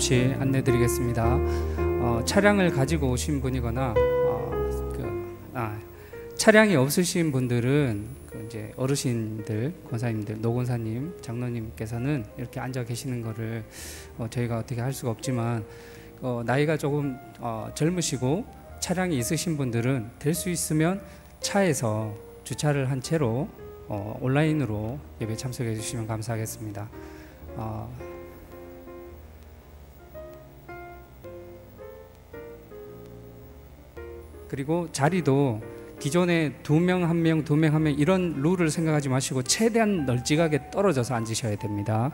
잠시 안내 드리겠습니다. 차량을 가지고 오신 분이거나 차량이 없으신 분들은 이제 어르신들, 권사님들, 노권사님, 장로님께서는 이렇게 앉아 계시는 거를 저희가 어떻게 할 수가 없지만 나이가 조금 젊으시고 차량이 있으신 분들은 될 수 있으면 차에서 주차를 한 채로 온라인으로 예배 참석해 주시면 감사하겠습니다. 그리고 자리도 기존에 2명, 1명, 2명, 1명 이런 룰을 생각하지 마시고 최대한 널찍하게 떨어져서 앉으셔야 됩니다.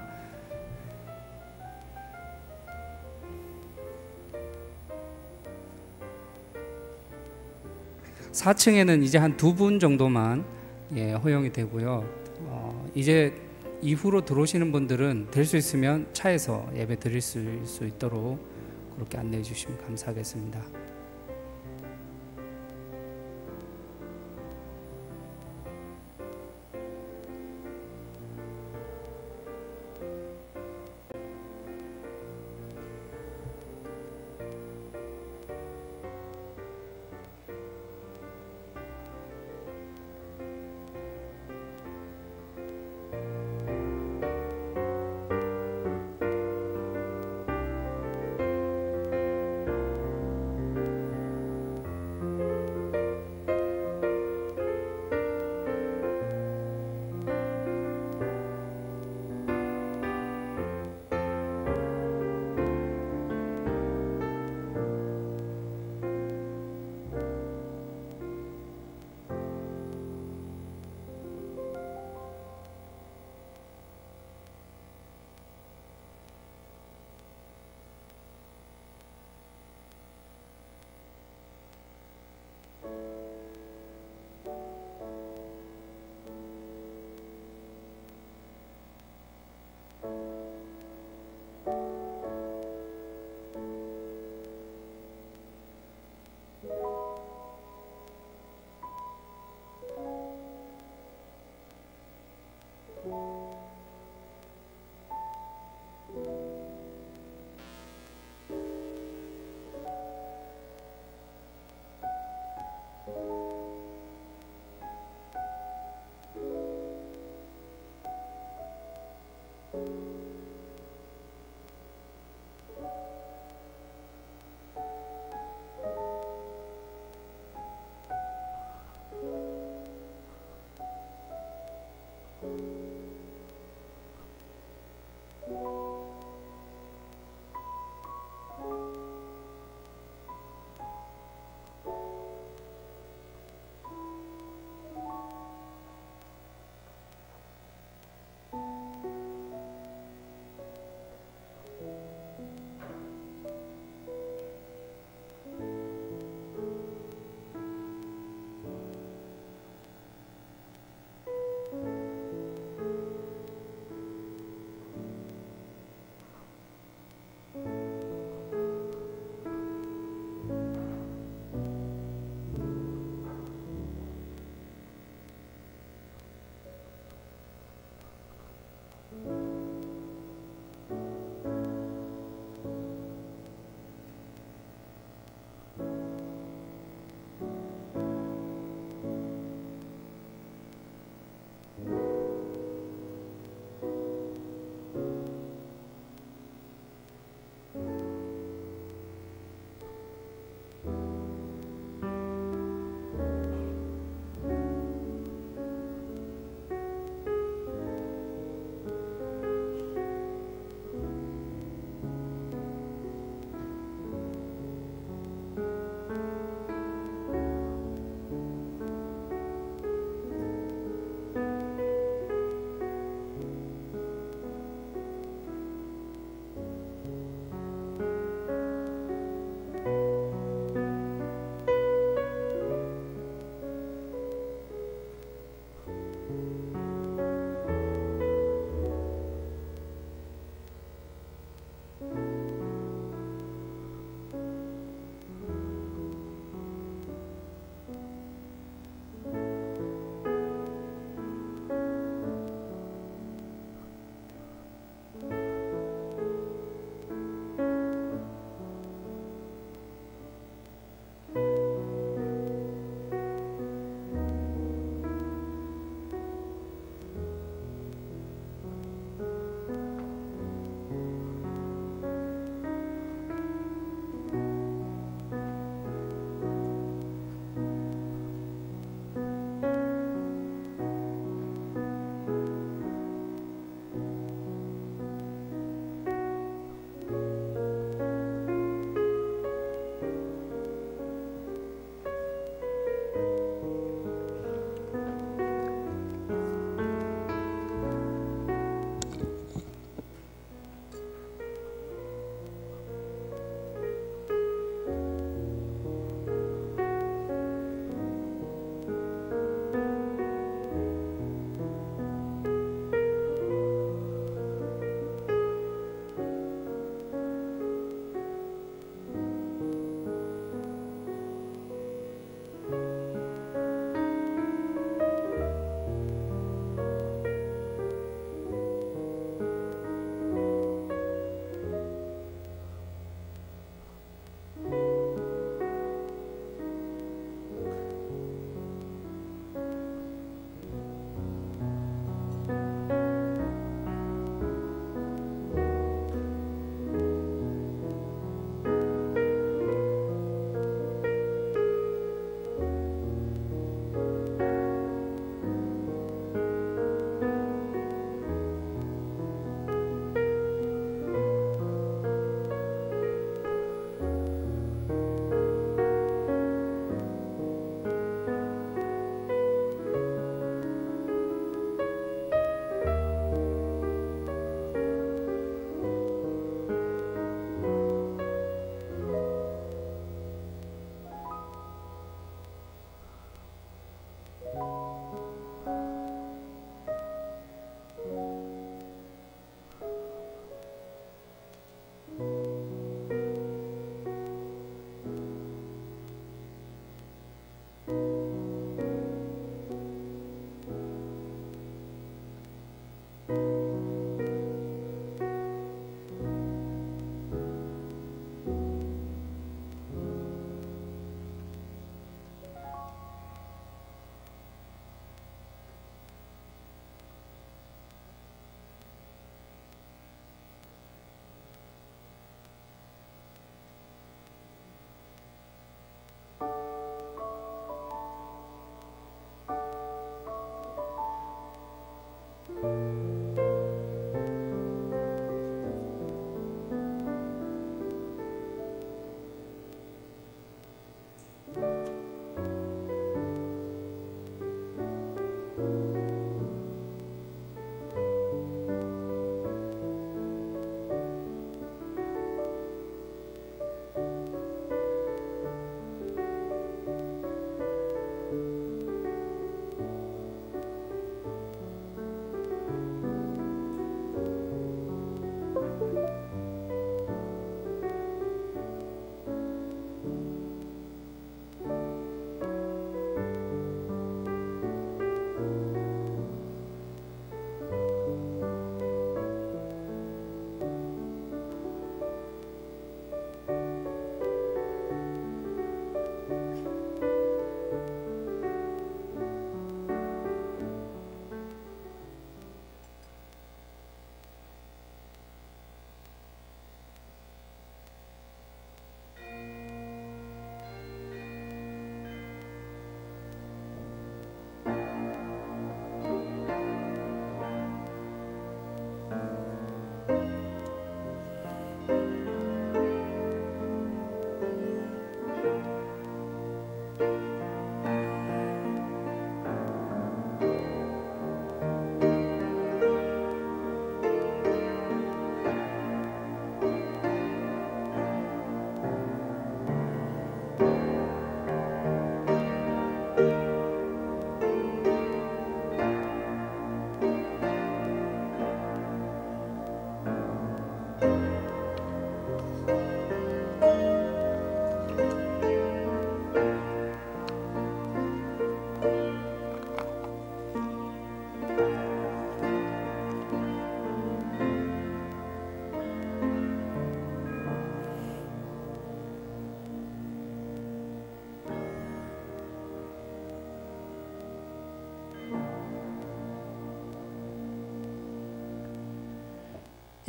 4층에는 이제 한 2분 정도만 허용이 되고요. 이제 이후로 들어오시는 분들은 될 수 있으면 차에서 예배 드릴 수 있도록 그렇게 안내해 주시면 감사하겠습니다.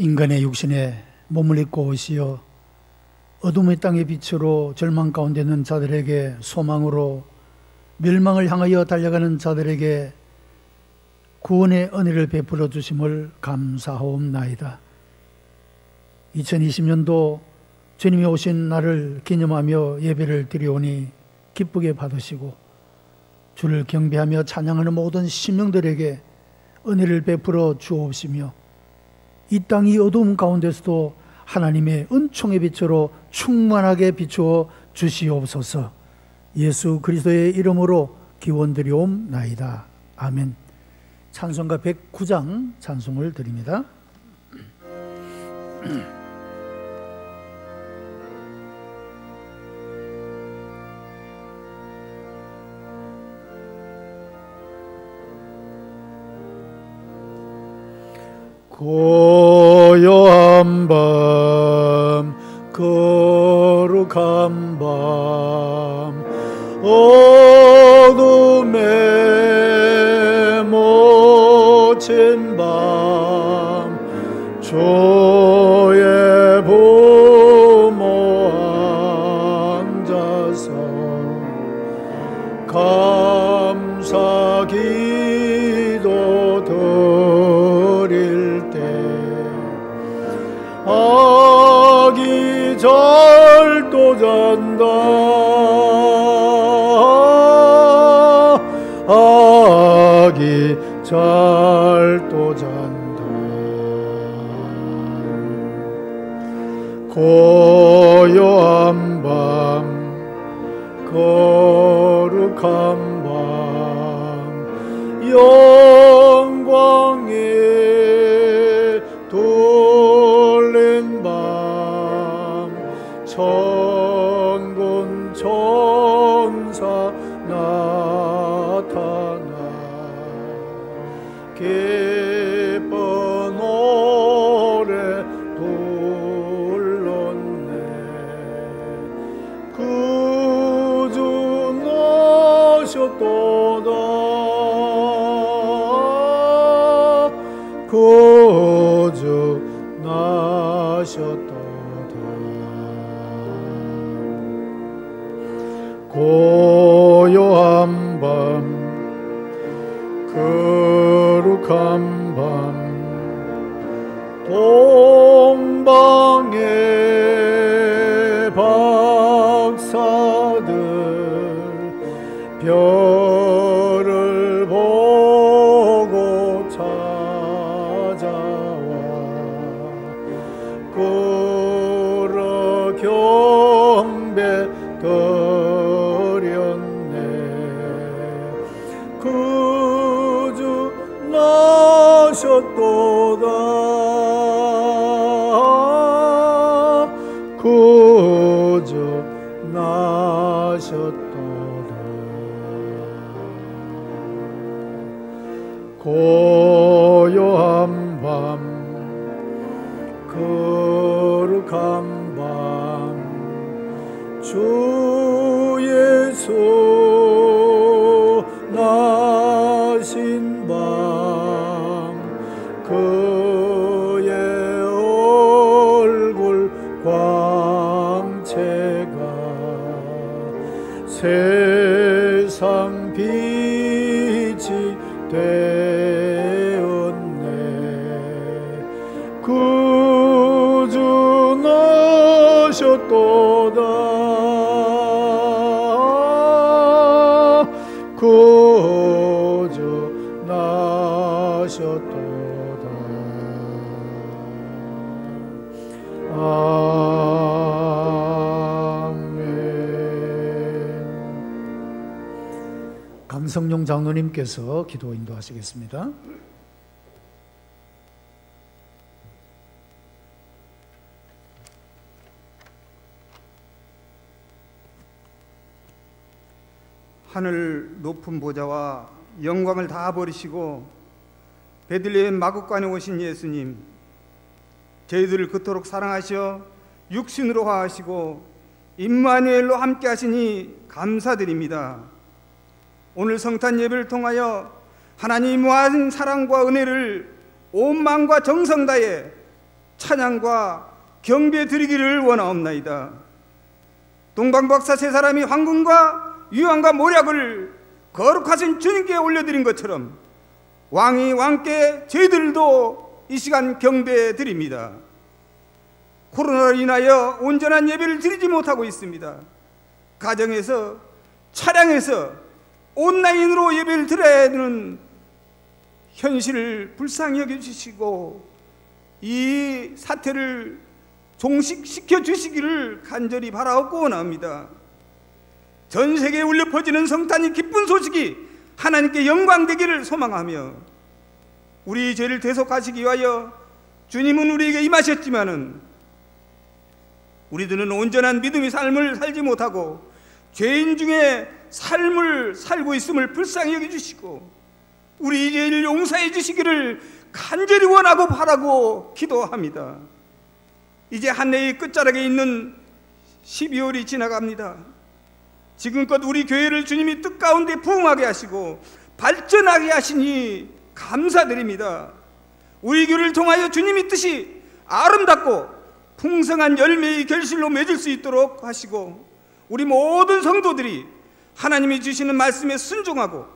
인간의 육신에 몸을 입고 오시어 어둠의 땅의 빛으로 절망 가운데 있는 자들에게 소망으로, 멸망을 향하여 달려가는 자들에게 구원의 은혜를 베풀어 주심을 감사하옵나이다. 2020년도 주님이 오신 날을 기념하며 예배를 드리오니 기쁘게 받으시고, 주를 경배하며 찬양하는 모든 심령들에게 은혜를 베풀어 주옵시며, 이 땅이 어두움 가운데서도 하나님의 은총의 빛으로 충만하게 비추어 주시옵소서. 예수 그리스도의 이름으로 기원드리옵나이다. 아멘. 찬송가 109장 찬송을 드립니다. 고요한 밤, 거룩한 밤, 어둠에 묻힌 밤, 주의 부모 앉아서 감사 기도 드릴 때, 아기 잘도 잔다, 아기 잘도 잔다. 고요한 밤, 거룩한 밤, 영광에 돌린 밤, 천군 천사 나타나 기쁜 노래 불렀네. 구주 나셨도다, 구주 나셨도다. 고요한 밤, 거룩한 밤, 동방의 박사들 별을 보고 찾아와 끌어 경배 드렸네. 구주 나셨도다, 구주 나셨도다. 고요한 밤, 거룩한 밤, 주 예수 나신 밤, 그의 얼굴 광채가 세상 빛이 되었네. 구주 나셨도다, 구주 나셨도다. 아멘. 강성용 장로님께서 기도 인도하시겠습니다. 하늘 높은 보좌와 영광을 다 버리시고 베들레헴 마구간에 오신 예수님, 저희들을 그토록 사랑하셔 육신으로 화하시고 임마누엘로 함께 하시니 감사드립니다. 오늘 성탄 예배를 통하여 하나님 무한 사랑과 은혜를 온 마음과 정성 다해 찬양과 경배 드리기를 원하옵나이다. 동방박사 세 사람이 황금과 유황과 모략을 거룩하신 주님께 올려드린 것처럼 왕이 왕께 저희들도 이 시간 경배 드립니다. 코로나로 인하여 온전한 예배를 드리지 못하고 있습니다. 가정에서, 차량에서 온라인으로 예배를 드려야 하는 현실을 불쌍히 여겨주시고 이 사태를 종식시켜 주시기를 간절히 바라옵고 원합니다. 전 세계에 울려 퍼지는 성탄이 기쁜 소식이 하나님께 영광되기를 소망하며 우리 죄를 대속하시기 위하여 주님은 우리에게 임하셨지만은 우리들은 온전한 믿음의 삶을 살지 못하고 죄인 중에 삶을 살고 있음을 불쌍히 여겨주시고 우리 죄를 용서해 주시기를 간절히 원하고 바라고 기도합니다. 이제 한 해의 끝자락에 있는 12월이 지나갑니다. 지금껏 우리 교회를 주님이 뜻 가운데 부흥하게 하시고 발전하게 하시니 감사드립니다. 우리 교회를 통하여 주님의 뜻이 아름답고 풍성한 열매의 결실로 맺을 수 있도록 하시고 우리 모든 성도들이 하나님이 주시는 말씀에 순종하고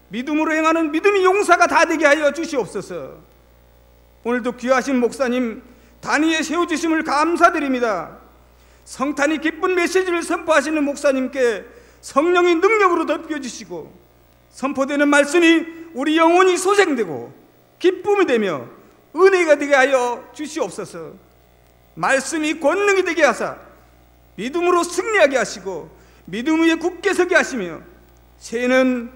믿음으로 행하는 믿음의 용사가 다 되게 하여 주시옵소서. 오늘도 귀하신 목사님 단위에 세워주심을 감사드립니다. 성탄이 기쁜 메시지를 선포하시는 목사님께 성령의 능력으로 덮여주시고 선포되는 말씀이 우리 영혼이 소생되고 기쁨이 되며 은혜가 되게 하여 주시옵소서. 말씀이 권능이 되게 하사 믿음으로 승리하게 하시고 믿음 위에 굳게 서게 하시며 새해는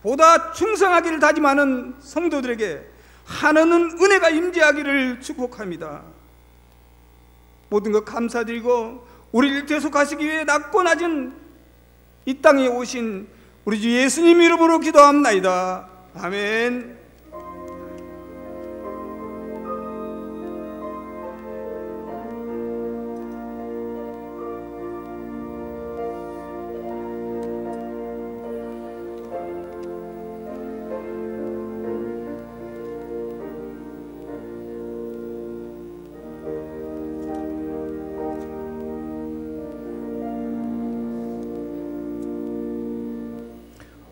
보다 충성하기를 다짐하는 성도들에게 하나는 은혜가 임재하기를 축복합니다. 모든 것 감사드리고 우리를 대속하시기 위해 낮고 낮은 이 땅에 오신 우리 주 예수님 이름으로 기도합나이다. 아멘.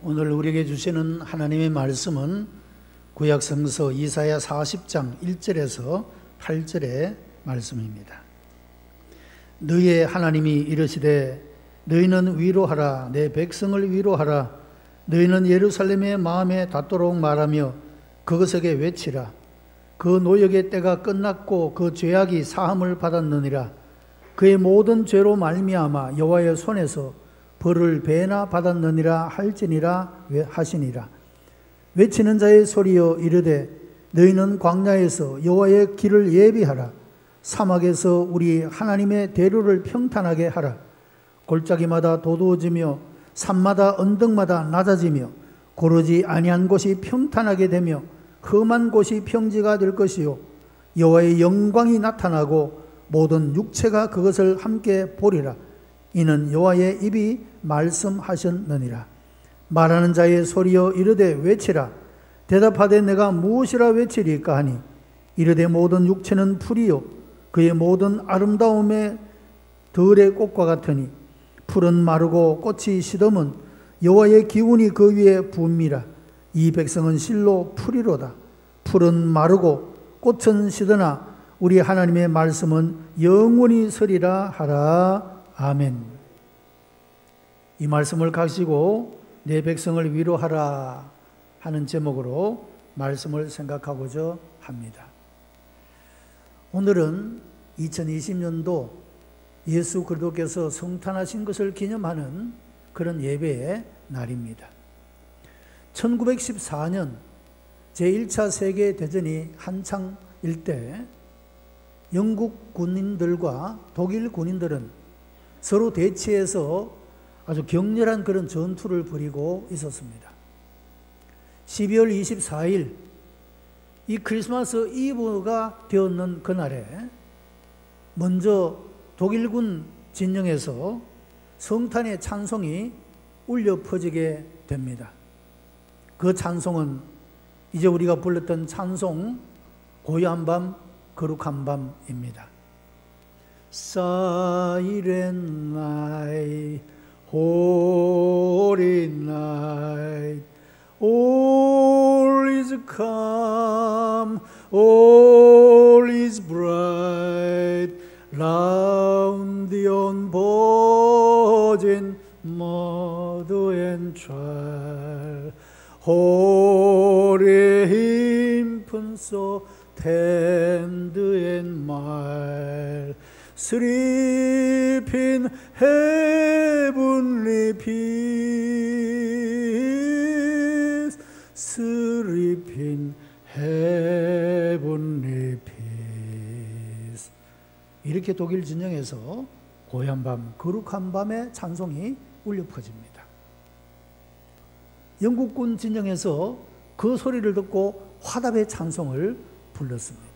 오늘 우리에게 주시는 하나님의 말씀은 구약성서 이사야 40장 1절에서 8절의 말씀입니다. 너희의 하나님이 이르시되 너희는 위로하라, 내 백성을 위로하라. 너희는 예루살렘의 마음에 닿도록 말하며 그것에게 외치라. 그 노역의 때가 끝났고 그 죄악이 사함을 받았느니라. 그의 모든 죄로 말미암아 여호와의 손에서 벌을 배나 받았느니라 할지니라 하시니라. 외치는 자의 소리여 이르되 너희는 광야에서 여호와의 길을 예비하라. 사막에서 우리 하나님의 대로를 평탄하게 하라. 골짜기마다 도두어지며 산마다 언덕마다 낮아지며 고르지 아니한 곳이 평탄하게 되며 험한 곳이 평지가 될 것이요 여호와의 영광이 나타나고 모든 육체가 그것을 함께 보리라. 이는 여호와의 입이 말씀하셨느니라. 말하는 자의 소리여 이르되 외치라. 대답하되 내가 무엇이라 외치리까 하니 이르되 모든 육체는 풀이요 그의 모든 아름다움에 들의 꽃과 같으니 풀은 마르고 꽃이 시덤은 여호와의 기운이 그 위에 부음이라. 이 백성은 실로 풀이로다. 풀은 마르고 꽃은 시드나 우리 하나님의 말씀은 영원히 서리라 하라. 아멘. 이 말씀을 가지고 내 백성을 위로하라 하는 제목으로 말씀을 생각하고자 합니다. 오늘은 2020년도 예수 그리스도께서 성탄하신 것을 기념하는 그런 예배의 날입니다. 1914년 제1차 세계대전이 한창일 때 영국 군인들과 독일 군인들은 서로 대치해서 아주 격렬한 그런 전투를 벌이고 있었습니다. 12월 24일 이 크리스마스 이브가 되었는 그날에 먼저 독일군 진영에서 성탄의 찬송이 울려 퍼지게 됩니다. 그 찬송은 이제 우리가 불렀던 찬송 고요한 밤 거룩한 밤입니다. Silent night, holy night, all is calm, all is bright, round the unborn mother and child, holy infant so tender and mild, sleep in heavenly peace, sleep in heavenly peace. 이렇게 독일 진영에서 고요한 밤, 거룩한 밤의 찬송이 울려 퍼집니다. 영국군 진영에서 그 소리를 듣고 화답의 찬송을 불렀습니다.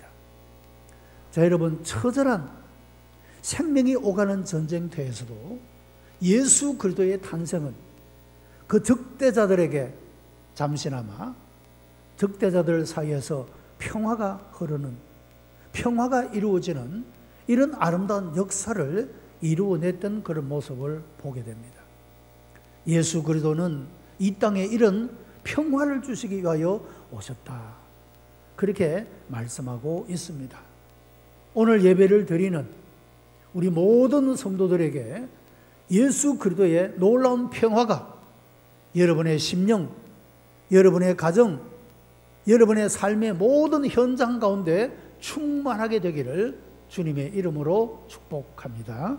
자, 여러분, 처절한 생명이 오가는 전쟁터에서도 예수 그리스도의 탄생은 그 적대자들에게 잠시나마 적대자들 사이에서 평화가 흐르는, 평화가 이루어지는 이런 아름다운 역사를 이루어냈던 그런 모습을 보게 됩니다. 예수 그리스도는 이 땅에 이런 평화를 주시기 위하여 오셨다, 그렇게 말씀하고 있습니다. 오늘 예배를 드리는 우리 모든 성도들에게 예수 그리스도의 놀라운 평화가 여러분의 심령, 여러분의 가정, 여러분의 삶의 모든 현장 가운데 충만하게 되기를 주님의 이름으로 축복합니다.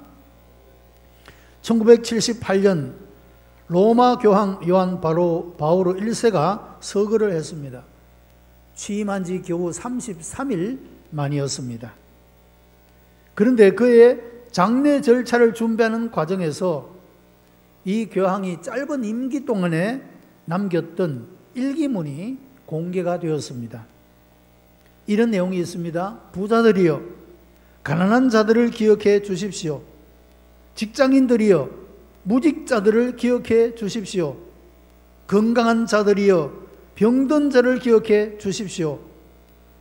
1978년 로마 교황 요한 바오로 1세가 서거를 했습니다. 취임한 지 겨우 33일 만이었습니다. 그런데 그의 장례 절차를 준비하는 과정에서 이 교황이 짧은 임기 동안에 남겼던 일기문이 공개가 되었습니다. 이런 내용이 있습니다. 부자들이여, 가난한 자들을 기억해 주십시오. 직장인들이여, 무직자들을 기억해 주십시오. 건강한 자들이여, 병든 자를 기억해 주십시오.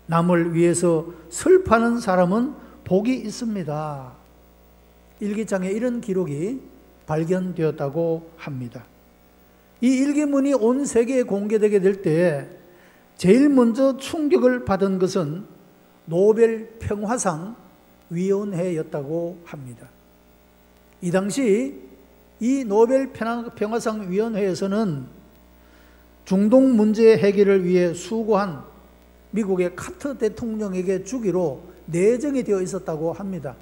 남을 위해서 슬퍼하는 사람은 복이 있습니다. 일기장에 이런 기록이 발견되었다고 합니다. 이 일기문이 온 세계에 공개되게 될 때에 제일 먼저 충격을 받은 것은 노벨 평화상 위원회였다고 합니다. 이 당시 이 노벨 평화상 위원회에서는 중동 문제 해결을 위해 수고한 미국의 카터 대통령에게 주기로 내정이 되어 있었다고 합니다.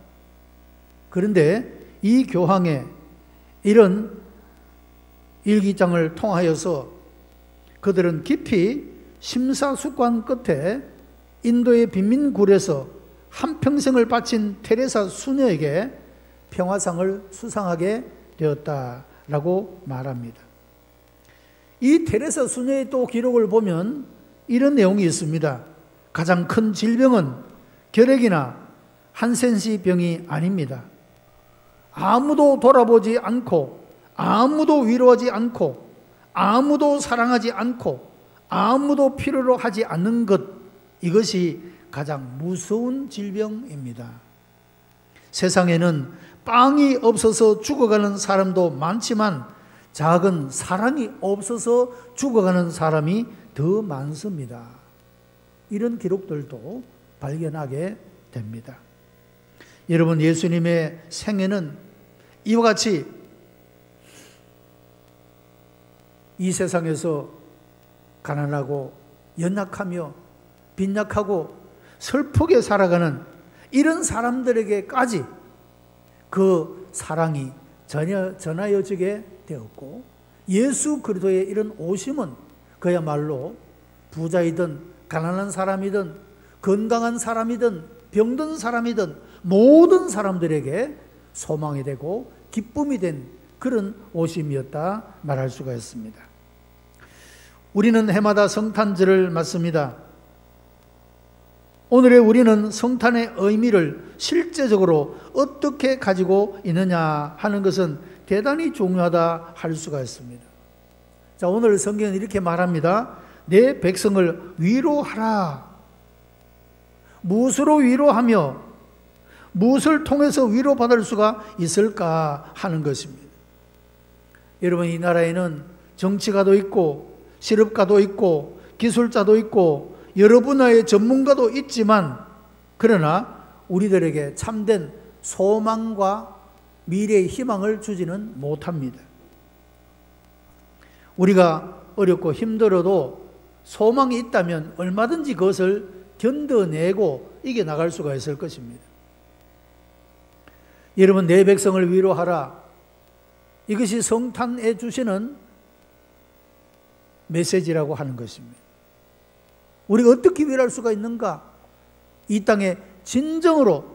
그런데 이 교황의 이런 일기장을 통하여서 그들은 깊이 심사숙고한 끝에 인도의 빈민굴에서 한평생을 바친 테레사 수녀에게 평화상을 수상하게 되었다라고 말합니다. 이 테레사 수녀의 또 기록을 보면 이런 내용이 있습니다. 가장 큰 질병은 결핵이나 한센시 병이 아닙니다. 아무도 돌아보지 않고, 아무도 위로하지 않고, 아무도 사랑하지 않고, 아무도 필요로 하지 않는 것, 이것이 가장 무서운 질병입니다. 세상에는 빵이 없어서 죽어가는 사람도 많지만 작은 사랑이 없어서 죽어가는 사람이 더 많습니다. 이런 기록들도 발견하게 됩니다. 여러분, 예수님의 생애는 이와 같이 이 세상에서 가난하고 연약하며 빈약하고 슬프게 살아가는 이런 사람들에게까지 그 사랑이 전하여지게 되었고, 예수 그리스도의 이런 오심은 그야말로 부자이든 가난한 사람이든 건강한 사람이든 병든 사람이든 모든 사람들에게 소망이 되고 기쁨이 된 그런 오심이었다 말할 수가 있습니다. 우리는 해마다 성탄절을 맞습니다. 오늘의 우리는 성탄의 의미를 실제적으로 어떻게 가지고 있느냐 하는 것은 대단히 중요하다 할 수가 있습니다. 자, 오늘 성경은 이렇게 말합니다. 내 백성을 위로하라. 무엇으로 위로하며 무엇을 통해서 위로받을 수가 있을까 하는 것입니다. 여러분, 이 나라에는 정치가도 있고 실업가도 있고 기술자도 있고 여러 분야의 전문가도 있지만, 그러나 우리들에게 참된 소망과 미래의 희망을 주지는 못합니다. 우리가 어렵고 힘들어도 소망이 있다면 얼마든지 그것을 견뎌내고 이겨나갈 수가 있을 것입니다. 여러분, 내 백성을 위로하라. 이것이 성탄에 주시는 메시지라고 하는 것입니다. 우리가 어떻게 위로할 수가 있는가? 이 땅에 진정으로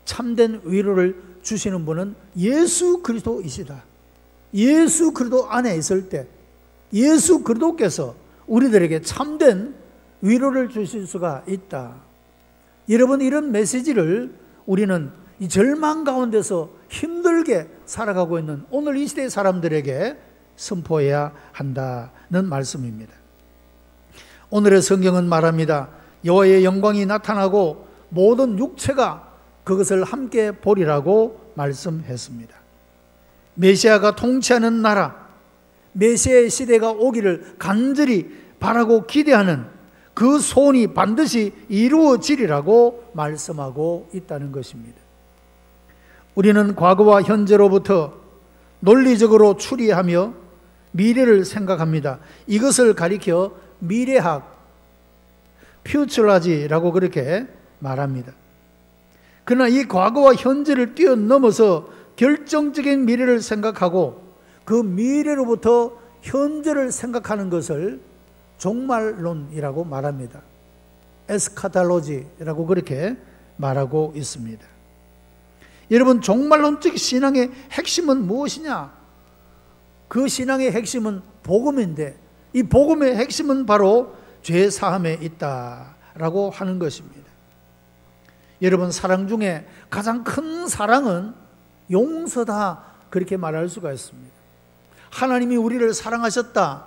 참된 위로를 주시는 분은 예수 그리스도이시다. 예수 그리스도 안에 있을 때 예수 그리스도께서 우리들에게 참된 위로를 주실 수가 있다. 여러분, 이런 메시지를 우리는 이 절망 가운데서 힘들게 살아가고 있는 오늘 이 시대의 사람들에게 선포해야 한다는 말씀입니다. 오늘의 성경은 말합니다. 여호와의 영광이 나타나고 모든 육체가 그것을 함께 보리라고 말씀했습니다. 메시아가 통치하는 나라, 메시아의 시대가 오기를 간절히 바라고 기대하는 그 소원이 반드시 이루어지리라고 말씀하고 있다는 것입니다. 우리는 과거와 현재로부터 논리적으로 추리하며 미래를 생각합니다. 이것을 가리켜 미래학, 퓨처라지라고 그렇게 말합니다. 그러나 이 과거와 현재를 뛰어넘어서 결정적인 미래를 생각하고 그 미래로부터 현재를 생각하는 것을 종말론이라고 말합니다. 에스카탈로지라고 그렇게 말하고 있습니다. 여러분, 종말론적 신앙의 핵심은 무엇이냐? 그 신앙의 핵심은 복음인데, 이 복음의 핵심은 바로 죄 사함에 있다라고 하는 것입니다. 여러분, 사랑 중에 가장 큰 사랑은 용서다, 그렇게 말할 수가 있습니다. 하나님이 우리를 사랑하셨다.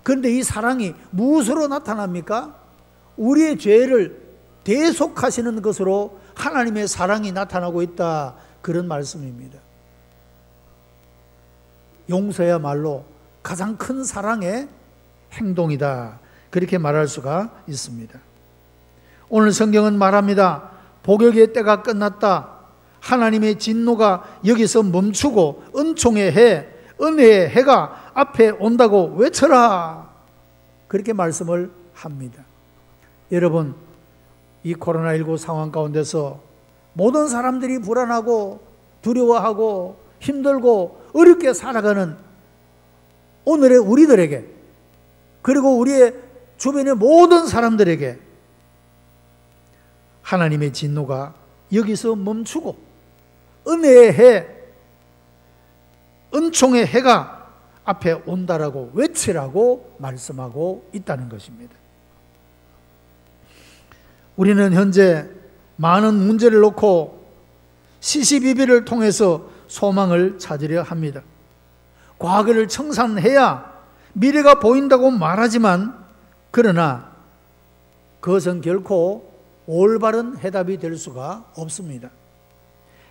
그런데 이 사랑이 무엇으로 나타납니까? 우리의 죄를 대속하시는 것으로 하나님의 사랑이 나타나고 있다, 그런 말씀입니다. 용서야말로 가장 큰 사랑의 행동이다, 그렇게 말할 수가 있습니다. 오늘 성경은 말합니다. 복역의 때가 끝났다. 하나님의 진노가 여기서 멈추고 은총의 해, 은혜의 해가 앞에 온다고 외쳐라, 그렇게 말씀을 합니다. 여러분, 이 코로나19 상황 가운데서 모든 사람들이 불안하고 두려워하고 힘들고 어렵게 살아가는 오늘의 우리들에게, 그리고 우리의 주변의 모든 사람들에게 하나님의 진노가 여기서 멈추고 은혜의 해, 은총의 해가 앞에 온다라고 외치라고 말씀하고 있다는 것입니다. 우리는 현재 많은 문제를 놓고 시시비비를 통해서 소망을 찾으려 합니다. 과거를 청산해야 미래가 보인다고 말하지만, 그러나 그것은 결코 올바른 해답이 될 수가 없습니다.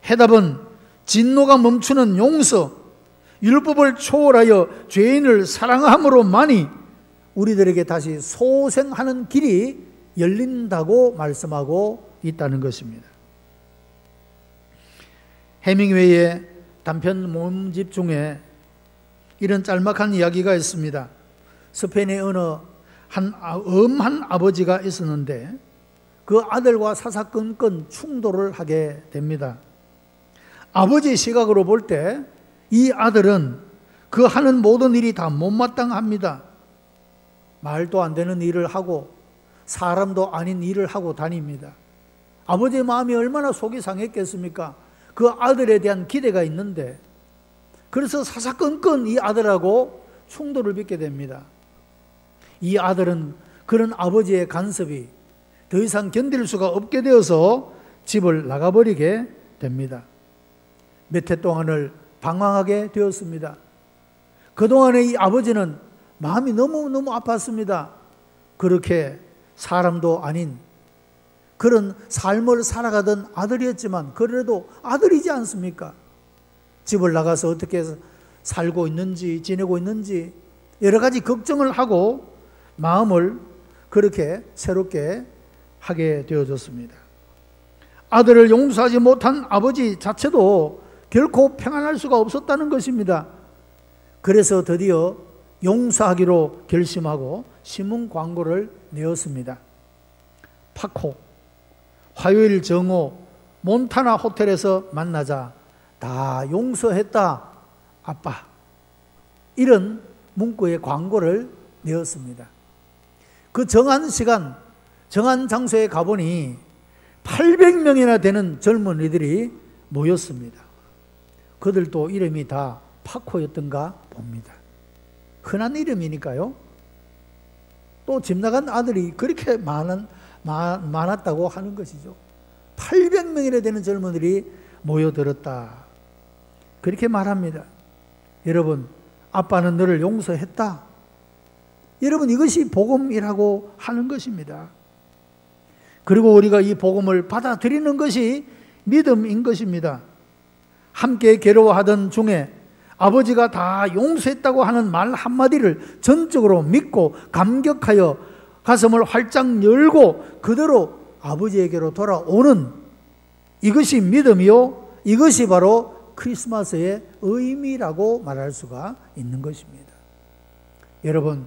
해답은 진노가 멈추는 용서, 율법을 초월하여 죄인을 사랑함으로만이 우리들에게 다시 소생하는 길이 열린다고 말씀하고 있다는 것입니다. 해밍웨이의 단편 모음집 중에 이런 짤막한 이야기가 있습니다. 스페인의 어느 엄한 아버지가 있었는데 그 아들과 사사건건 충돌을 하게 됩니다. 아버지의 시각으로 볼 때 이 아들은 그 하는 모든 일이 다 못마땅합니다. 말도 안 되는 일을 하고 사람도 아닌 일을 하고 다닙니다. 아버지의 마음이 얼마나 속이 상했겠습니까? 그 아들에 대한 기대가 있는데, 그래서 사사건건 이 아들하고 충돌을 빚게 됩니다. 이 아들은 그런 아버지의 간섭이 더 이상 견딜 수가 없게 되어서 집을 나가버리게 됩니다. 몇 해 동안을 방황하게 되었습니다. 그동안에 이 아버지는 마음이 너무너무 아팠습니다. 그렇게 사람도 아닌 그런 삶을 살아가던 아들이었지만 그래도 아들이지 않습니까? 집을 나가서 어떻게 살고 있는지 지내고 있는지 여러 가지 걱정을 하고 마음을 그렇게 새롭게 하게 되어졌습니다. 아들을 용서하지 못한 아버지 자체도 결코 평안할 수가 없었다는 것입니다. 그래서 드디어 용서하기로 결심하고 신문 광고를 내었습니다. 파코, 화요일 정오, 몬타나 호텔에서 만나자. 다 용서했다, 아빠. 이런 문구의 광고를 내었습니다. 그 정한 시간, 정한 장소에 가보니 800명이나 되는 젊은이들이 모였습니다. 그들도 이름이 다 파코였던가 봅니다. 흔한 이름이니까요. 또 집 나간 아들이 그렇게 많았다고 하는 것이죠. 800명이나 되는 젊은이들이 모여들었다. 그렇게 말합니다. 여러분, 아빠는 너를 용서했다. 여러분, 이것이 복음이라고 하는 것입니다. 그리고 우리가 이 복음을 받아들이는 것이 믿음인 것입니다. 함께 괴로워하던 중에 아버지가 다 용서했다고 하는 말 한마디를 전적으로 믿고 감격하여 가슴을 활짝 열고 그대로 아버지에게로 돌아오는 이것이 믿음이요, 이것이 바로 크리스마스의 의미라고 말할 수가 있는 것입니다. 여러분,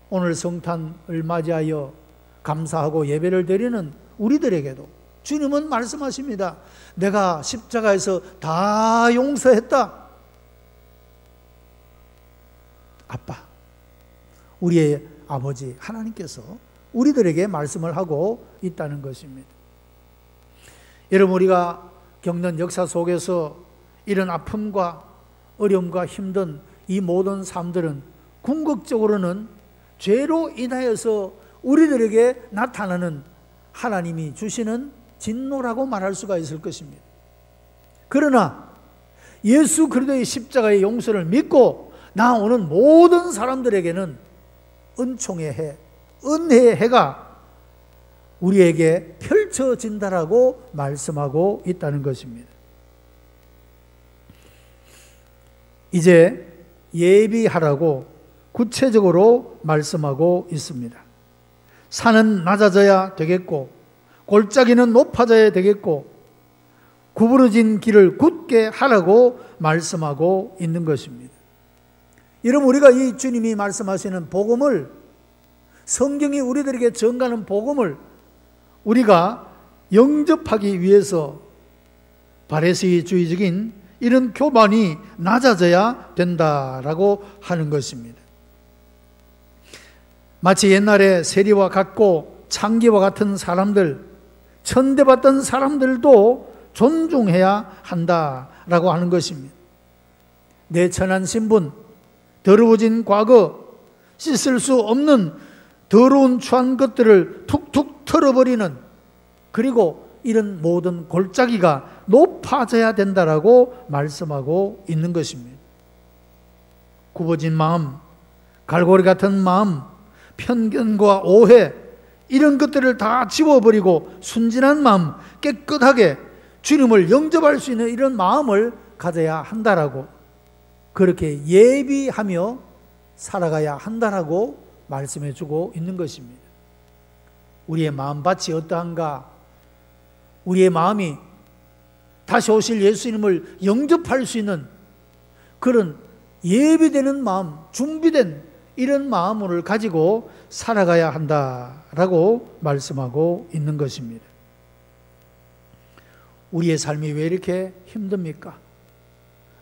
오늘 성탄을 맞이하여 감사하고 예배를 드리는 우리들에게도 주님은 말씀하십니다. 내가 십자가에서 다 용서했다. 아빠, 우리의 아버지 하나님께서 우리들에게 말씀을 하고 있다는 것입니다. 여러분, 우리가 겪는 역사 속에서 이런 아픔과 어려움과 힘든 이 모든 삶들은 궁극적으로는 죄로 인하여서 우리들에게 나타나는 하나님이 주시는 진노라고 말할 수가 있을 것입니다. 그러나 예수 그리스도의 십자가의 용서를 믿고 나오는 모든 사람들에게는 은총의 해, 은혜의 해가 우리에게 펼쳐진다라고 말씀하고 있다는 것입니다. 이제 예비하라고 구체적으로 말씀하고 있습니다. 산은 낮아져야 되겠고 골짜기는 높아져야 되겠고 구부러진 길을 굳게 하라고 말씀하고 있는 것입니다. 여러분, 우리가 이 주님이 말씀하시는 복음을, 성경이 우리들에게 전가하는 복음을 우리가 영접하기 위해서 바리새인주의적인 이런 교만이 낮아져야 된다라고 하는 것입니다. 마치 옛날에 세리와 같고 창기와 같은 사람들, 천대받던 사람들도 존중해야 한다라고 하는 것입니다. 내 천한 신분, 더러워진 과거, 씻을 수 없는 더러운 추한 것들을 툭툭 털어버리는, 그리고 이런 모든 골짜기가 높아져야 된다라고 말씀하고 있는 것입니다. 굽어진 마음, 갈고리 같은 마음, 편견과 오해, 이런 것들을 다 지워버리고 순진한 마음, 깨끗하게 주님을 영접할 수 있는 이런 마음을 가져야 한다라고, 그렇게 예비하며 살아가야 한다라고 말씀해 주고 있는 것입니다. 우리의 마음밭이 어떠한가? 우리의 마음이 다시 오실 예수님을 영접할 수 있는 그런 예비되는 마음, 준비된 이런 마음을 가지고 살아가야 한다라고 말씀하고 있는 것입니다. 우리의 삶이 왜 이렇게 힘듭니까?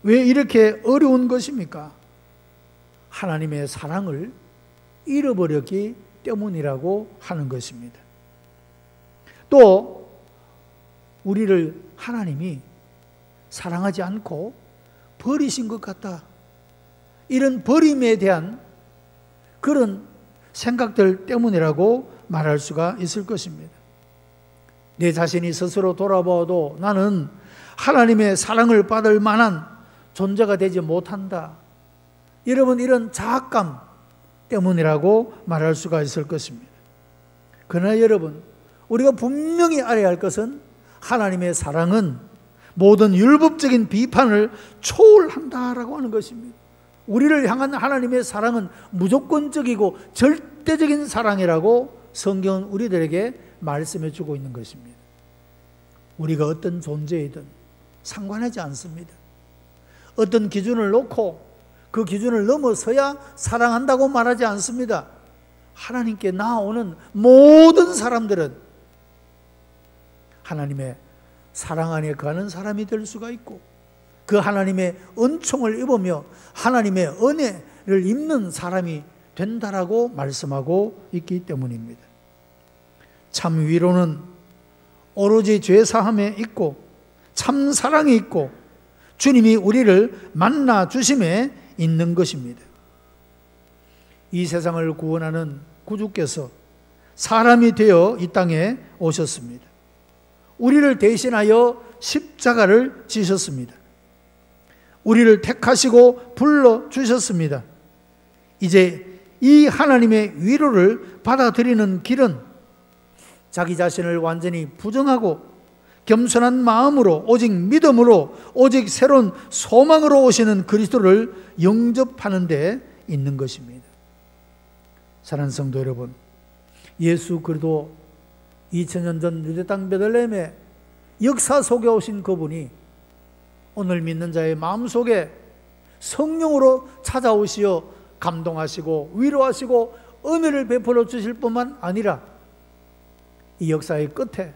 왜 이렇게 어려운 것입니까? 하나님의 사랑을 잃어버렸기 때문이라고 하는 것입니다. 또 우리를 하나님이 사랑하지 않고 버리신 것 같다, 이런 버림에 대한 그런 생각들 때문이라고 말할 수가 있을 것입니다. 내 자신이 스스로 돌아봐도 나는 하나님의 사랑을 받을 만한 존재가 되지 못한다, 여러분, 이런 자학감 때문이라고 말할 수가 있을 것입니다. 그러나 여러분, 우리가 분명히 알아야 할 것은 하나님의 사랑은 모든 율법적인 비판을 초월한다라고 하는 것입니다. 우리를 향한 하나님의 사랑은 무조건적이고 절대적인 사랑이라고 성경은 우리들에게 말씀해 주고 있는 것입니다. 우리가 어떤 존재이든 상관하지 않습니다. 어떤 기준을 놓고 그 기준을 넘어서야 사랑한다고 말하지 않습니다. 하나님께 나아오는 모든 사람들은 하나님의 사랑 안에 거하는 사람이 될 수가 있고, 그 하나님의 은총을 입으며 하나님의 은혜를 입는 사람이 된다라고 말씀하고 있기 때문입니다. 참 위로는 오로지 죄사함에 있고 참 사랑이 있고 주님이 우리를 만나 주심에 있는 것입니다. 이 세상을 구원하는 구주께서 사람이 되어 이 땅에 오셨습니다. 우리를 대신하여 십자가를 지셨습니다. 우리를 택하시고 불러주셨습니다. 이제 이 하나님의 위로를 받아들이는 길은 자기 자신을 완전히 부정하고 겸손한 마음으로, 오직 믿음으로, 오직 새로운 소망으로 오시는 그리스도를 영접하는 데 있는 것입니다. 사랑하는 성도 여러분, 예수 그리스도 2000년 전 유대 땅 베들레헴의 역사 속에 오신 그분이 오늘 믿는 자의 마음속에 성령으로 찾아오시어 감동하시고 위로하시고 은혜를 베풀어 주실 뿐만 아니라 이 역사의 끝에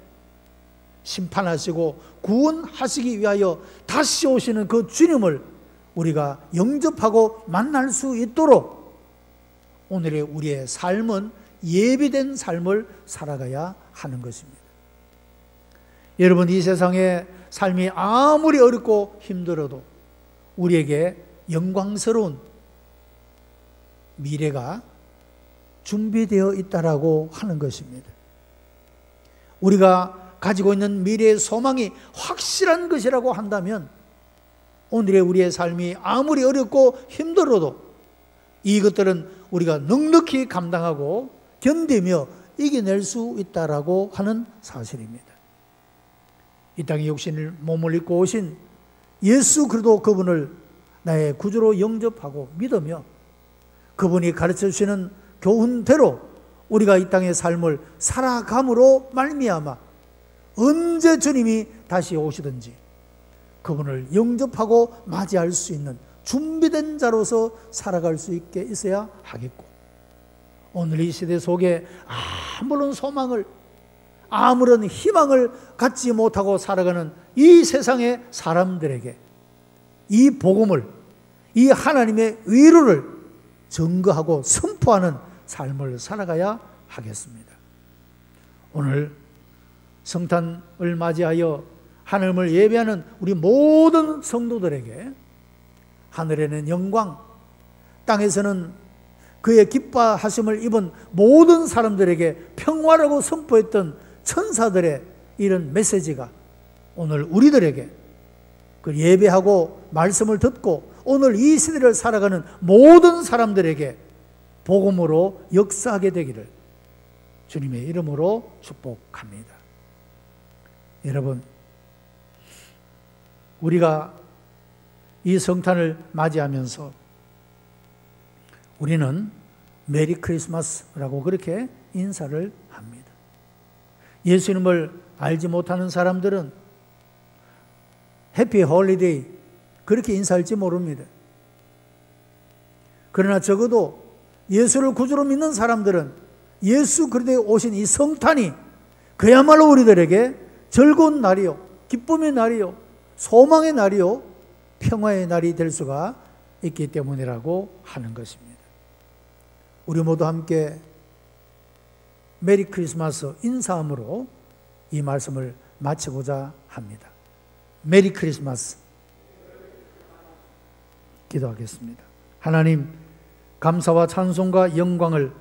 심판하시고 구원하시기 위하여 다시 오시는 그 주님을 우리가 영접하고 만날 수 있도록 오늘의 우리의 삶은 예비된 삶을 살아가야 하는 것입니다. 여러분, 이 세상의 삶이 아무리 어렵고 힘들어도 우리에게 영광스러운 미래가 준비되어 있다라고 하는 것입니다. 우리가 가지고 있는 미래의 소망이 확실한 것이라고 한다면 오늘의 우리의 삶이 아무리 어렵고 힘들어도 이것들은 우리가 넉넉히 감당하고 견디며 이겨낼 수 있다라고 하는 사실입니다. 이 땅에 육신을 몸을 입고 오신 예수 그리스도 그분을 나의 구주로 영접하고 믿으며 그분이 가르쳐 주시는 교훈대로 우리가 이 땅의 삶을 살아감으로 말미암아 언제 주님이 다시 오시든지 그분을 영접하고 맞이할 수 있는 준비된 자로서 살아갈 수 있게 있어야 하겠고, 오늘 이 시대 속에 아무런 소망을, 아무런 희망을 갖지 못하고 살아가는 이 세상의 사람들에게 이 복음을, 이 하나님의 위로를 증거하고 선포하는 삶을 살아가야 하겠습니다. 오늘 성탄을 맞이하여 하나님을 예배하는 우리 모든 성도들에게 하늘에는 영광, 땅에서는 그의 기뻐하심을 입은 모든 사람들에게 평화라고 선포했던 천사들의 이런 메시지가 오늘 우리들에게 그 예배하고 말씀을 듣고 오늘 이 시대를 살아가는 모든 사람들에게 복음으로 역사하게 되기를 주님의 이름으로 축복합니다. 여러분, 우리가 이 성탄을 맞이하면서 우리는 메리 크리스마스라고 그렇게 인사를 합니다. 예수님을 알지 못하는 사람들은 해피 홀리데이 그렇게 인사할지 모릅니다. 그러나 적어도 예수를 구주로 믿는 사람들은 예수 그리스도에 오신 이 성탄이 그야말로 우리들에게 즐거운 날이요, 기쁨의 날이요, 소망의 날이요, 평화의 날이 될 수가 있기 때문이라고 하는 것입니다. 우리 모두 함께 메리 크리스마스 인사함으로 이 말씀을 마치고자 합니다. 메리 크리스마스. 기도하겠습니다. 하나님, 감사와 찬송과 영광을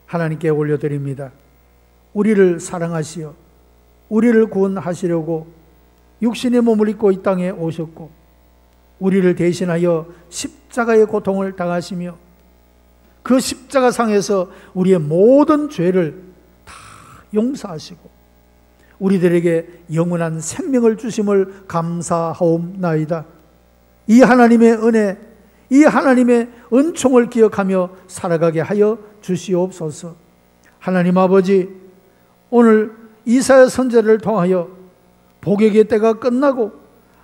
하나님께 올려드립니다. 우리를 사랑하시어 우리를 구원하시려고 육신의 몸을 입고 이 땅에 오셨고 우리를 대신하여 십자가의 고통을 당하시며 그 십자가상에서 우리의 모든 죄를 다 용서하시고 우리들에게 영원한 생명을 주심을 감사하옵나이다. 이 하나님의 은혜, 이 하나님의 은총을 기억하며 살아가게 하여 주시옵소서. 하나님 아버지, 오늘 이사야 선지자를 통하여 복역의 때가 끝나고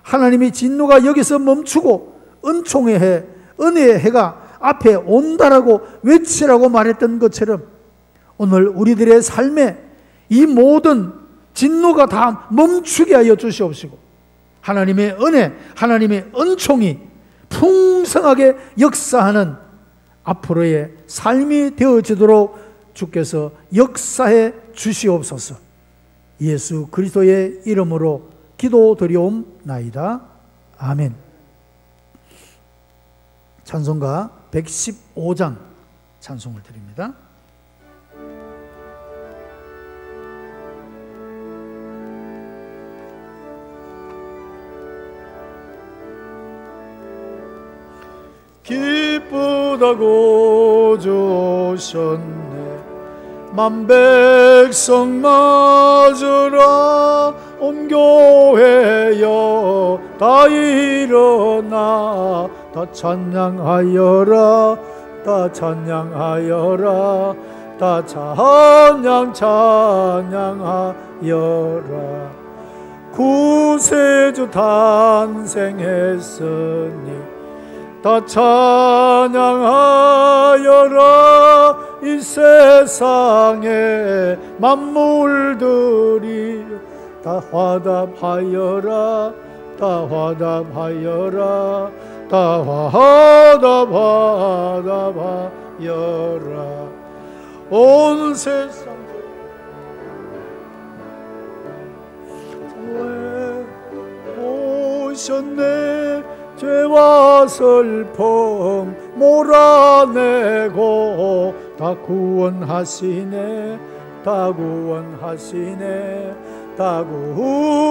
하나님의 진노가 여기서 멈추고 은총의 해, 은혜의 해가 앞에 온다라고 외치라고 말했던 것처럼 오늘 우리들의 삶에 이 모든 진노가 다 멈추게 하여 주시옵시고 하나님의 은혜, 하나님의 은총이 풍성하게 역사하는 앞으로의 삶이 되어지도록 주께서 역사해 주시옵소서. 예수 그리스도의 이름으로 기도드리옵나이다. 아멘. 찬송가 115장 찬송을 드립니다. 기쁘다고 주셨네. 만백성 맞으라. 온 교회여 다 일어나. 다 찬양하여라. 다 찬양하여라. 다 찬양하여라. 구세주 탄생했으니 다 찬양하여라. 이 세상에 만물들이 다 화답하여라. 다 화답하여라. 다 화답하여라. 온 세상 왜 오셨네. 죄와 슬픔 몰아내고 다 구원하시네. 다 구원하시네. 다 구원하시네.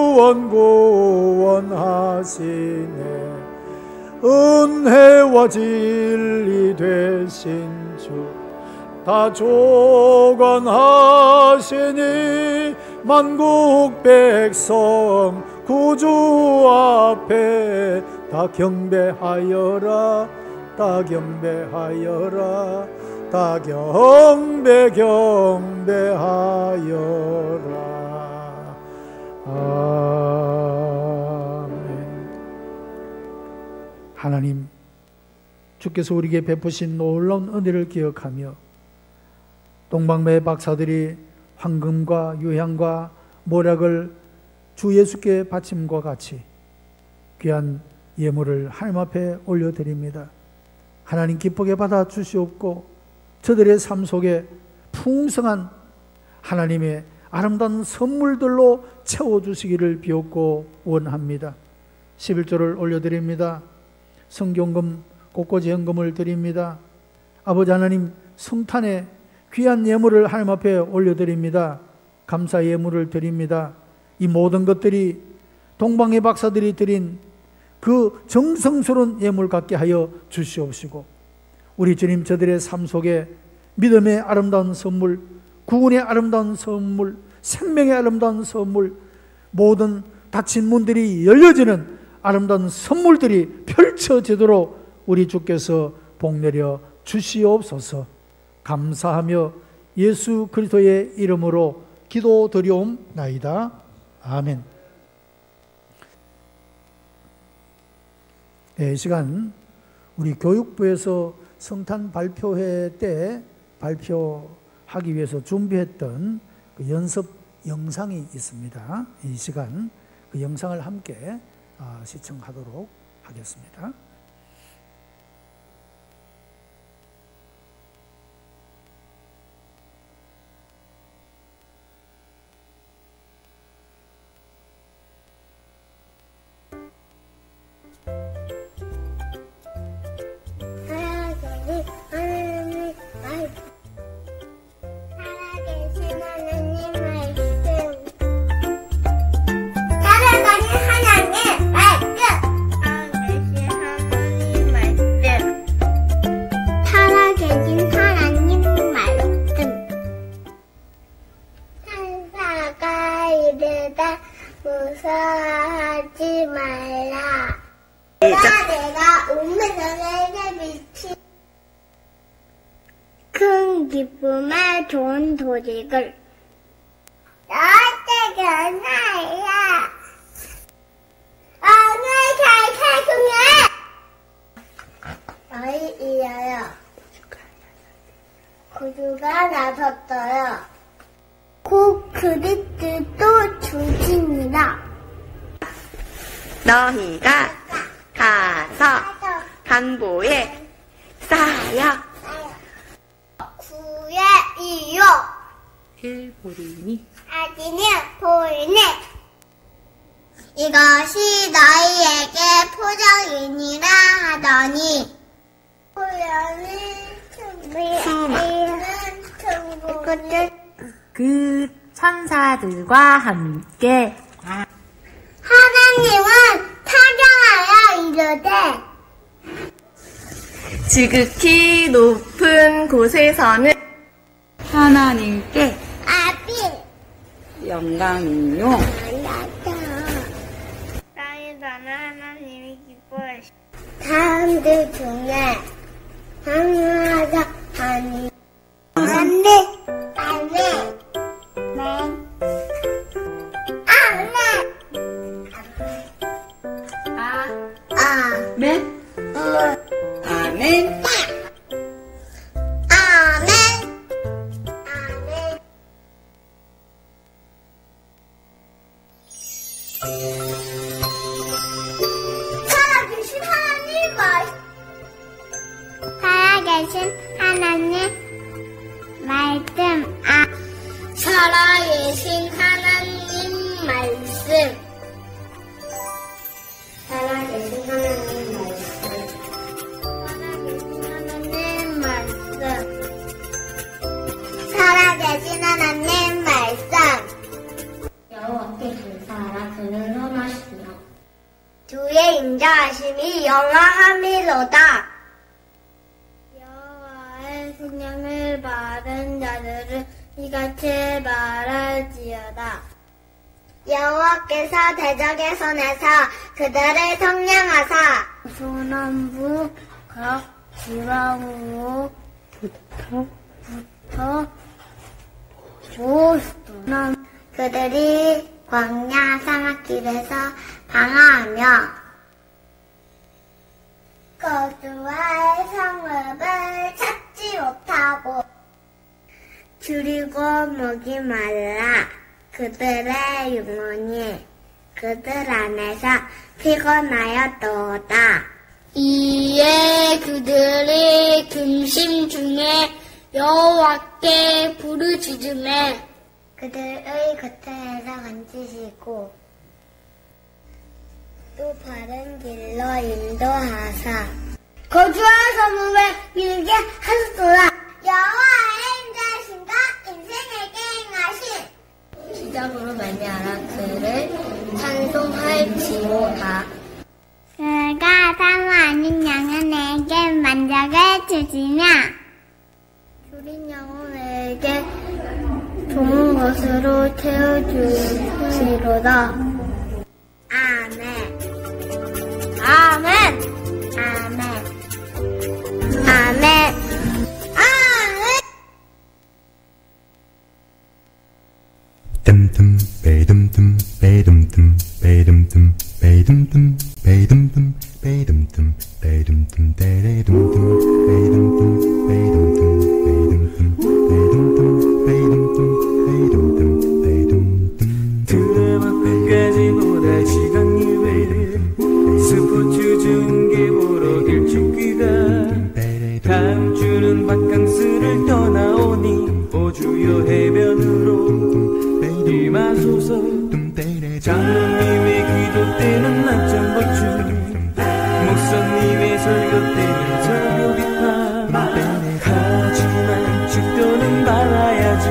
은혜와 진리 되신 주 다 조관하시니 만국 백성 구주 앞에 다 경배하여라. 다 경배하여라. 다 경배하여라. 아멘. 하나님, 주께서 우리에게 베푸신 놀라운 은혜를 기억하며 동방매 박사들이 황금과 유향과 모략을 주 예수께 바침과 같이 귀한 예물을 하나님 앞에 올려드립니다. 하나님 기쁘게 받아 주시옵고 저들의 삶 속에 풍성한 하나님의 아름다운 선물들로 채워주시기를 비옵고 원합니다. 11조를 올려드립니다. 성경금, 꽃꽂이 헌금을 드립니다. 아버지 하나님, 성탄에 귀한 예물을 하나님 앞에 올려드립니다. 감사 예물을 드립니다. 이 모든 것들이 동방의 박사들이 드린 그 정성스러운 예물 갖게 하여 주시옵시고 우리 주님 저들의 삶 속에 믿음의 아름다운 선물, 구원의 아름다운 선물, 생명의 아름다운 선물, 모든 닫힌 문들이 열려지는 아름다운 선물들이 펼쳐지도록 우리 주께서 복내려 주시옵소서. 감사하며 예수 그리스도의 이름으로 기도드리옵나이다. 아멘. 이 시간 우리 교육부에서 성탄 발표회 때 발표하기 위해서 준비했던 그 연습 영상이 있습니다. 이 시간 그 영상을 함께 시청하도록 하겠습니다. 살아계신 내가 오면서에게 미친 큰 기쁨에 좋은 도직을 너한테 전하야 오늘 잘 사용해 너희 이하여 구주가 나섰어요. 곧 그리스도 주시니라. 너희가 가서 강보에 쌓여 구의 이유 일보리니 아기는 보이네. 이것이 너희에게 표적이니라 하더니 우연히 준비하는 천국을 그 천사들과 함께 하나님은 타경하여 이르되 지극히 높은 곳에서는 하나님께 아비 영광이요 땅에서는 하나님이 기뻐하시고 사람들 중에 항하자 하니 안돼 아멘 아멘 살아계신 하나님 말씀 살아계신 하나님 말씀 살아계신 하나님 말씀 살아계신 하나님 말씀 여호와께 감사하라 그는 선하시며 주의 인자하심이 영화함이로다. 여호와의 성령을 바른 자들을 이같이 말할지어다. 여호와께서 대적의 손에서 그들을 성량하사 소남부가 지방으로부터 조소남 그들이 광야 사막길에서 방황하며 거주할 성읍을 찾지 못하고 줄이고 목이 말라 그들의 영혼이 그들 안에서 피곤하였도다. 이에 그들이 근심 중에 여호와께 부르짖으매 그들의 곁에서 만지시고 또 바른 길로 인도하사 거주할 성읍에 이르게 하셨도다. 여호와의 인자하심과 인생에게 행하신 기적으로 말미암아 그를 찬송할지로다. 그가 사모하는 영혼에게 만족을 주시며 줄인 영혼에게 좋은 것으로 채워주시로다. 아멘. 아멘. 아멘. 아멘. 아멘. 뜸뜸 빼dum뜸 빼dum뜸 빼dum뜸 빼dum뜸 빼dum뜸 빼dum뜸 빼dum뜸 때레dum뜸 빼dum뜸 빼dum뜸 빼dum뜸 빼dum뜸 빼dum뜸 빼dum뜸 드라마 끝까지 보다 시간 이외에 스포츠 중계 보러 일주기가 다음 주는 바캉스를 떠나오니 오주요 해변으로 임하소서. 장로님의 기도 때는 낮잠 보충 목사님의 설교 때는 설교 비판 하지만 죽도는 말아야지.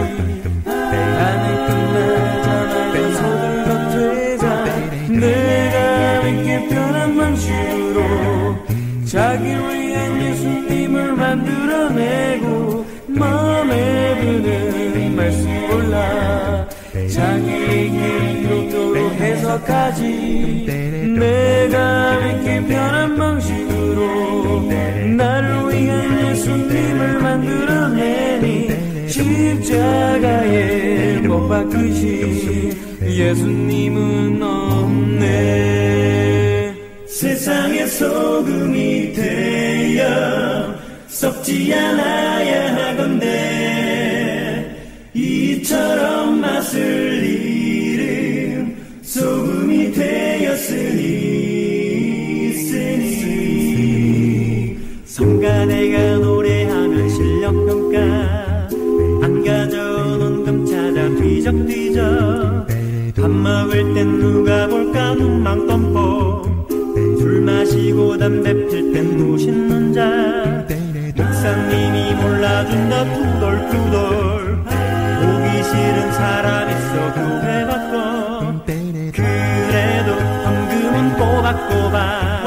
나는 끝나자마자 서둘러 퇴자 내가 믿게 편한 방식으로 자기를 위한 예수님을 만들어내고 마음에 드는 말씀 골라 자기의 기록도로 해석하지. 내가 믿기 편한 방식으로 나를 위한 예수님을 만들어내니 십자가에 못 박히신 예수님은 없네. 세상의 소금이 되어 썩지 않아야 하건대 이처럼 맛을 잃은 소금이 되었으니 성가대가 노래하면 실력평가 안 가져온 금 찾아 뒤적뒤적 밥 먹을 땐 누가 볼까 눈망 껌뻑 술 마시고 담배 필 땐 무신는 자 목사님이 몰라준다 투덜투덜 보기 싫은 사람 있어 구해받고 그래도 헌금은 꼬박꼬박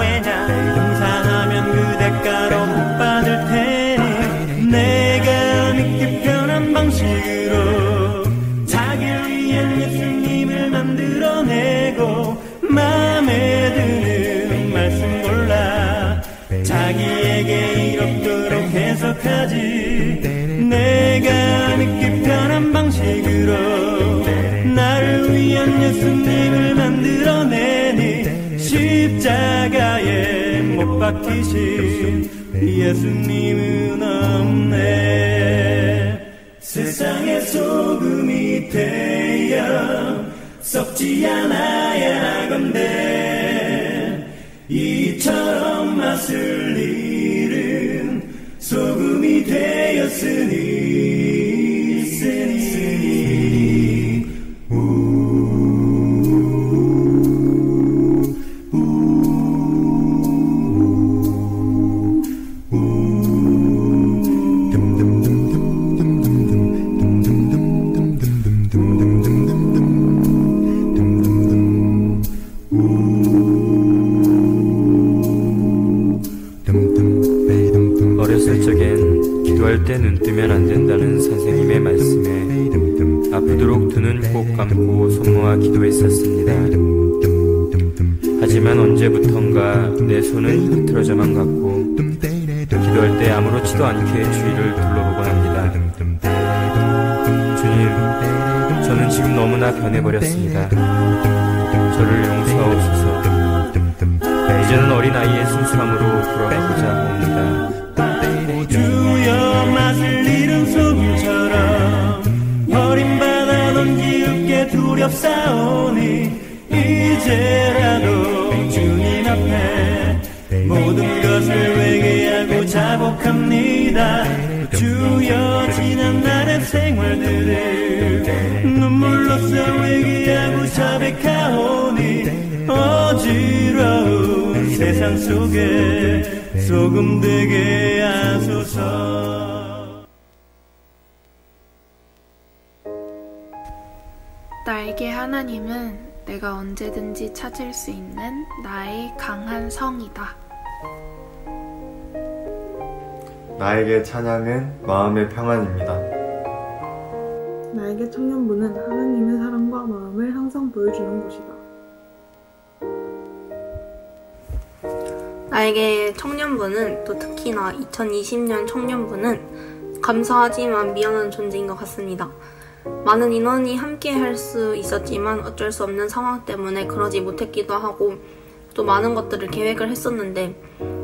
왜냐 봉사하면 그 대가로 못 받을 테니 내가 믿기 편한 방식으로 자기를 위한 예수님을 만들어내고 맘에 드는 말씀 골라 자기에게 이렇도록 해석하지 내가 믿기 편한 방식으로 나를 위한 예수님을 만들어내니 십자가에 못 박히신 예수님은 없네. 세상의 소금이 되어 썩지 않아야 하건대 이처럼 맛을 잃은 소금이 되었으니 어렸을 적엔 기도할 때 눈 뜨면 안 된다는 선생님의 말씀에 아프도록 두 눈 꼭 감고 손모아 기도했었습니다. 하지만 언제부턴가 내 손은 흐트러져만 갔고 기도할 때 아무렇지도 않게 주위를 둘러보곤 합니다. 주님, 저는 지금 너무나 변해버렸습니다. 저를 용서하옵소서. 이제는 어린아이의 순수함으로 돌아가고자 합니다. 주여 맛을 잃은 소금처럼 버림받아던 기웃게 두렵사오니 이제라도 주님 앞에 모든 것을 회개하고 자복합니다. 주여 지난날의 생활들을 눈물로써 회개하고 자백하오니 어지러운 세상 속에 소금 되게 하소서. 나에게 하나님은 내가 언제든지 찾을 수 있는 나의 강한 성이다. 나에게 찬양은 마음의 평안입니다. 나에게 청년부는 하나님의 사랑과 마음을 항상 보여주는 곳이다. 나에게 청년부는 또 특히나 2020년 청년부는 감사하지만 미안한 존재인 것 같습니다. 많은 인원이 함께 할 수 있었지만 어쩔 수 없는 상황 때문에 그러지 못했기도 하고 또 많은 것들을 계획을 했었는데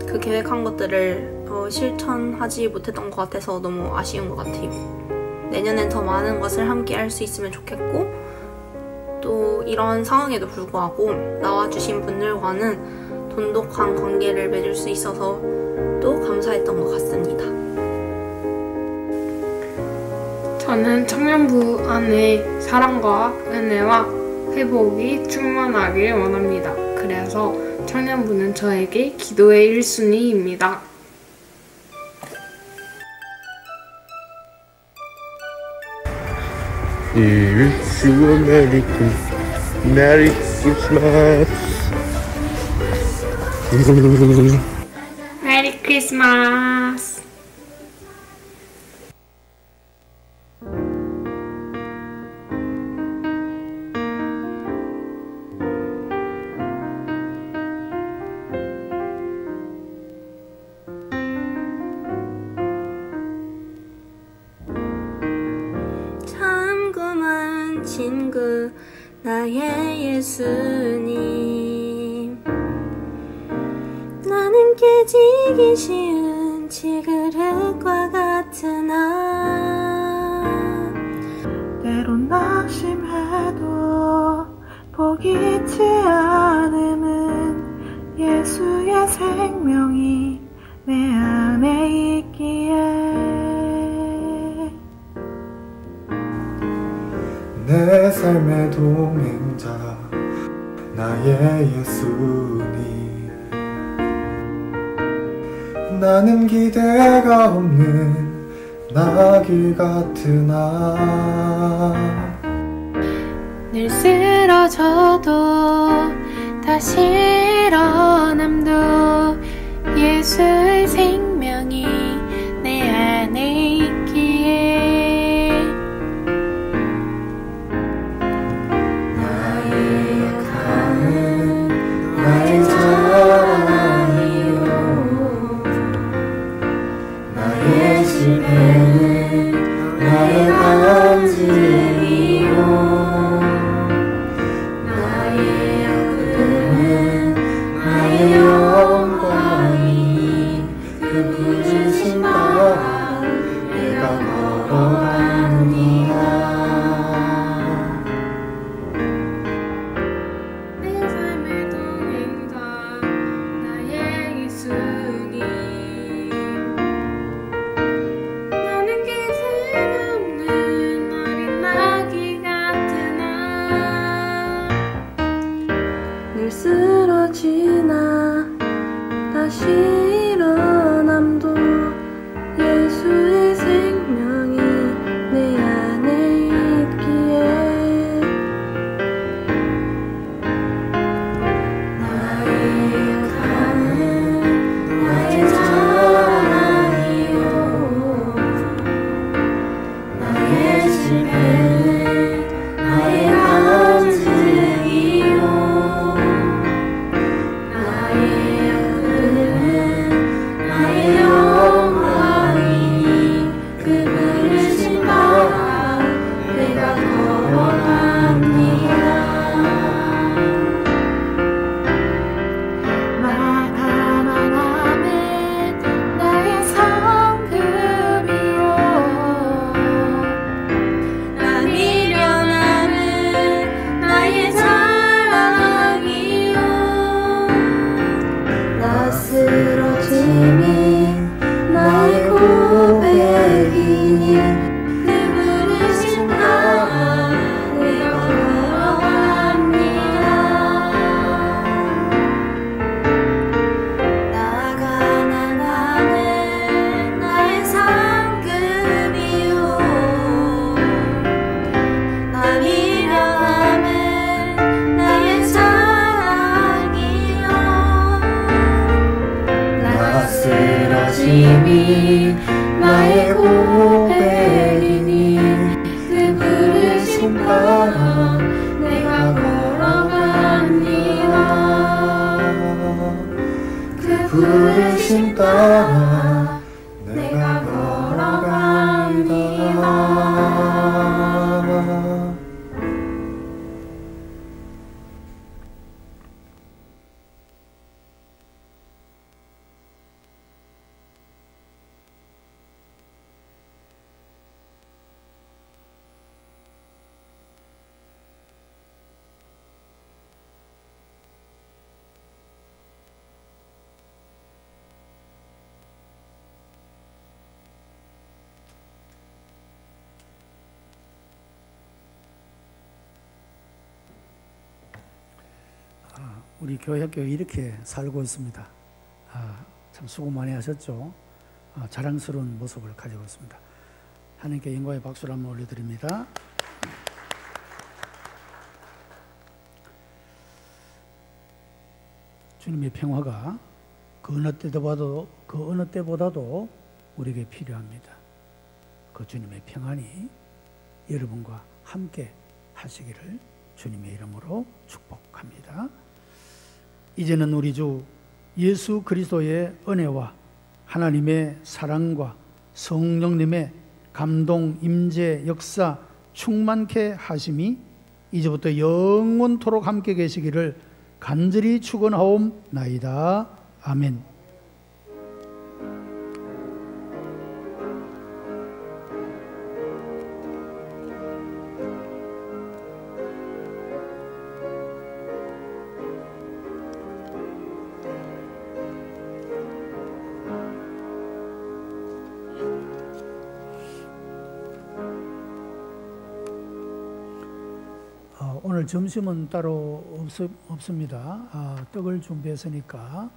그 계획한 것들을 실천하지 못했던 것 같아서 너무 아쉬운 것 같아요. 내년엔 더 많은 것을 함께 할 수 있으면 좋겠고 또 이런 상황에도 불구하고 나와주신 분들과는 돈독한 관계를 맺을 수 있어서 또 감사했던 것 같습니다. 저는 청년부 안에 사랑과 은혜와 회복이 충만하길 원합니다. 그래서 청년부는 저에게 기도의 1순위입니다. Wish you a Merry Christmas. 메리 크리스마스. 친구 나의 예수님. 나는 깨지기 쉬운 질그릇과 같으나 때론 낙심해도 포기치 않음은 예수의 생명이 내 안에 있기에. 내 삶의 동행자 나의 예수님. 나는 기대가 없는 나귀 같으나 늘 쓰러져도 다시 일어남도 예수의 생명이 내 안에 있기에. 나의 약함은 나의 자랑이요, 나의 실패는 나의 간증이요, 나의 아픔은 나의 영광이 그 부르심 따라 내가 걸어가느니라. 내 삶의 동행자 나의 예수님. 나는 기대가 없는 어린 아기 같으나 늘 쓰러지나 다시 일어남도 예수의 생명이 내 안에 있기에. 나의 약함은 나의 자랑이요, 나의 실패는 나의 간증이요, 나의 아픔은 나의 영광이니 그 부르심 따라 내가 걸어갑니다. 나 가난함은 나의 상급이요, 나 미련함은 나의 자랑이요, 나 쓰러짐이 나의 고백이니 그 부르심 따라 내가 걸어갑니다. 나 가난함은 나의 상급이요, 나 미련함은 나의 자랑이요, 나 쓰러짐이 나의 고백이니 그 부르심 따라 내가 걸어갑니다. 그 부르심 따라 내가 걸어갑니다. 우리 교회 학교 이렇게 살고 있습니다. 참 수고 많이 하셨죠. 자랑스러운 모습을 가지고 있습니다. 하나님께 영광의 박수를 한번 올려드립니다. 주님의 평화가 그 어느 때보다도 우리에게 필요합니다. 그 주님의 평안이 여러분과 함께 하시기를 주님의 이름으로 축복합니다. 이제는 우리 주 예수 그리스도의 은혜와 하나님의 사랑과 성령님의 감동, 임재, 역사, 충만케 하심이 이제부터 영원토록 함께 계시기를 간절히 축원하옵나이다. 아멘. 오늘 점심은 따로 없습니다. 떡을 준비했으니까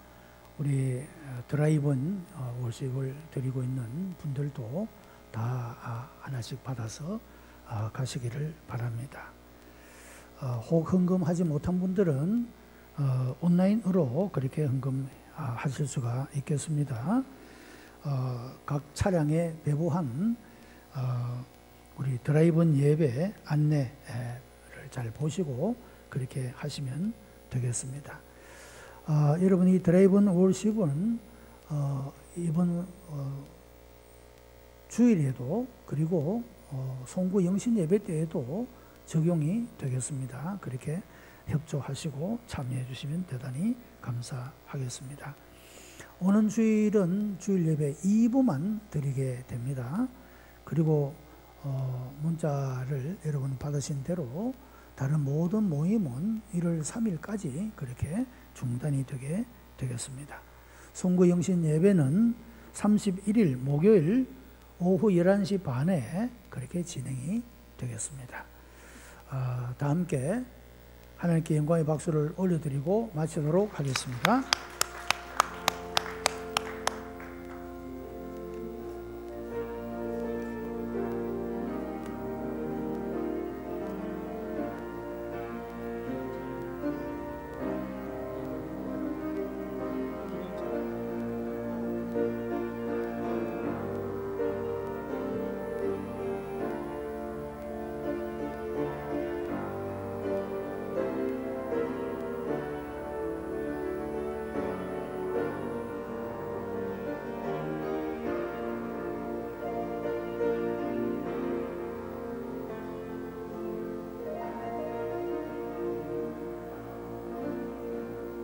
우리 드라이브인 월십을 드리고 있는 분들도 다 하나씩 받아서 가시기를 바랍니다. 혹 헌금하지 못한 분들은 온라인으로 그렇게 헌금하실 수가 있겠습니다. 각 차량에 배부한 우리 드라이브인 예배 안내 잘 보시고 그렇게 하시면 되겠습니다. 여러분, 이 드라이브인 월십은 이번 주일에도 그리고 송구 영신 예배 때에도 적용이 되겠습니다. 그렇게 협조하시고 참여해 주시면 대단히 감사하겠습니다. 오는 주일은 주일 예배 2부만 드리게 됩니다. 그리고 문자를 여러분 받으신 대로 다른 모든 모임은 1월 3일까지 그렇게 중단이 되게 되겠습니다. 송구 영신 예배는 31일 목요일 오후 11시 반에 그렇게 진행이 되겠습니다. 다 함께 하나님께 영광의 박수를 올려드리고 마치도록 하겠습니다.